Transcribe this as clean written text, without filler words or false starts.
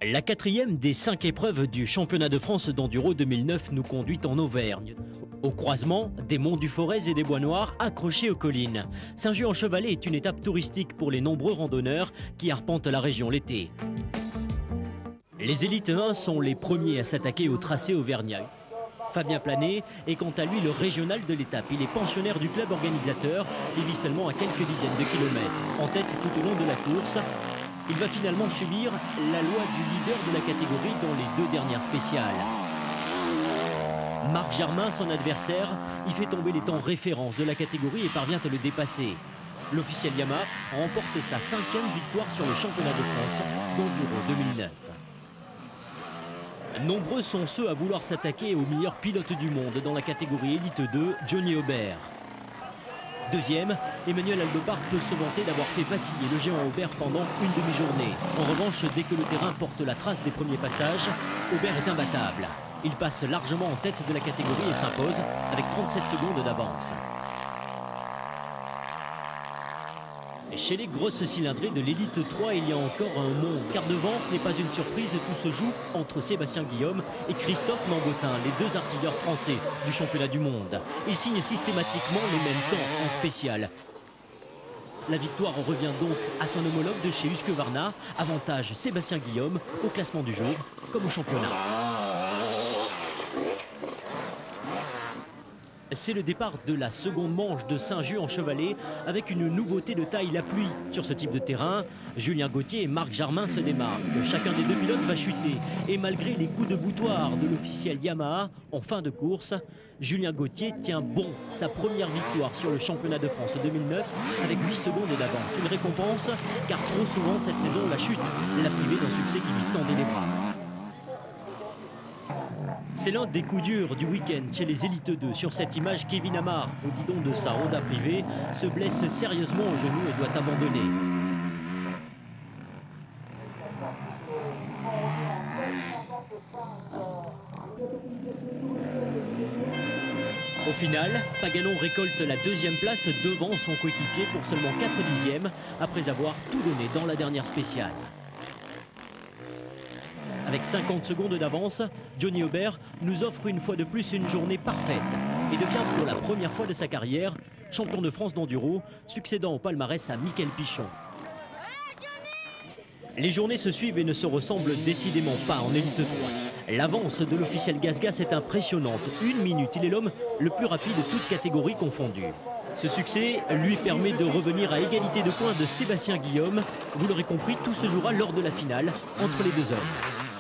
La quatrième des 5 épreuves du championnat de France d'enduro 2009 nous conduit en Auvergne. Au croisement des monts du Forez et des Bois Noirs accrochés aux collines. Saint-Just-en-Chevalet est une étape touristique pour les nombreux randonneurs qui arpentent la région l'été. Les élites 1 sont les premiers à s'attaquer au tracé auvergnat. Fabien Planet est quant à lui le régional de l'étape. Il est pensionnaire du club organisateur et vit seulement à quelques dizaines de kilomètres. En tête tout au long de la course, il va finalement subir la loi du leader de la catégorie dans les 2 dernières spéciales. Marc Jarmin, son adversaire, y fait tomber les temps références de la catégorie et parvient à le dépasser. L'officiel Yamaha remporte sa 5e victoire sur le championnat de France d'enduro 2009. Nombreux sont ceux à vouloir s'attaquer au meilleur pilote du monde dans la catégorie Élite 2, Johnny Aubert. Deuxième, Emmanuel Albepard peut se vanter d'avoir fait vaciller le géant Aubert pendant une demi-journée. En revanche, dès que le terrain porte la trace des premiers passages, Aubert est imbattable. Il passe largement en tête de la catégorie et s'impose avec 37 secondes d'avance. Chez les grosses cylindrées de l'élite 3, il y a encore un monde. Car devant, ce n'est pas une surprise, tout se joue entre Sébastien Guillaume et Christophe Lambotin, les 2 artilleurs français du championnat du monde. Ils signent systématiquement les mêmes temps en spécial. La victoire revient donc à son homologue de chez Husqvarna, avantage Sébastien Guillaume au classement du jour comme au championnat. C'est le départ de la seconde manche de Saint-Just-en-Chevalet avec une nouveauté de taille, la pluie. Sur ce type de terrain, Julien Gauthier et Marc Jarmin se démarquent. Chacun des 2 pilotes va chuter. Et malgré les coups de boutoir de l'officiel Yamaha en fin de course, Julien Gauthier tient bon sa première victoire sur le championnat de France 2009 avec 8 secondes d'avance. Une récompense car trop souvent cette saison, la chute l'a privé d'un succès qui lui tendait les bras. C'est l'un des coups durs du week-end chez les élites 2. Sur cette image, Kevin Amar, au guidon de sa Honda privée, se blesse sérieusement au genou et doit abandonner. Au final, Paganon récolte la 2e place devant son coéquipier pour seulement 4 dixièmes après avoir tout donné dans la dernière spéciale. Avec 50 secondes d'avance, Johnny Aubert nous offre une fois de plus une journée parfaite et devient pour la première fois de sa carrière champion de France d'enduro, succédant au palmarès à Mickaël Pichon. Les journées se suivent et ne se ressemblent décidément pas en élite 3. L'avance de l'officiel Gasgas est impressionnante. 1 minute, il est l'homme le plus rapide de toutes catégories confondues. Ce succès lui permet de revenir à égalité de points de Sébastien Guillaume. Vous l'aurez compris, tout se jouera lors de la finale entre les 2 hommes.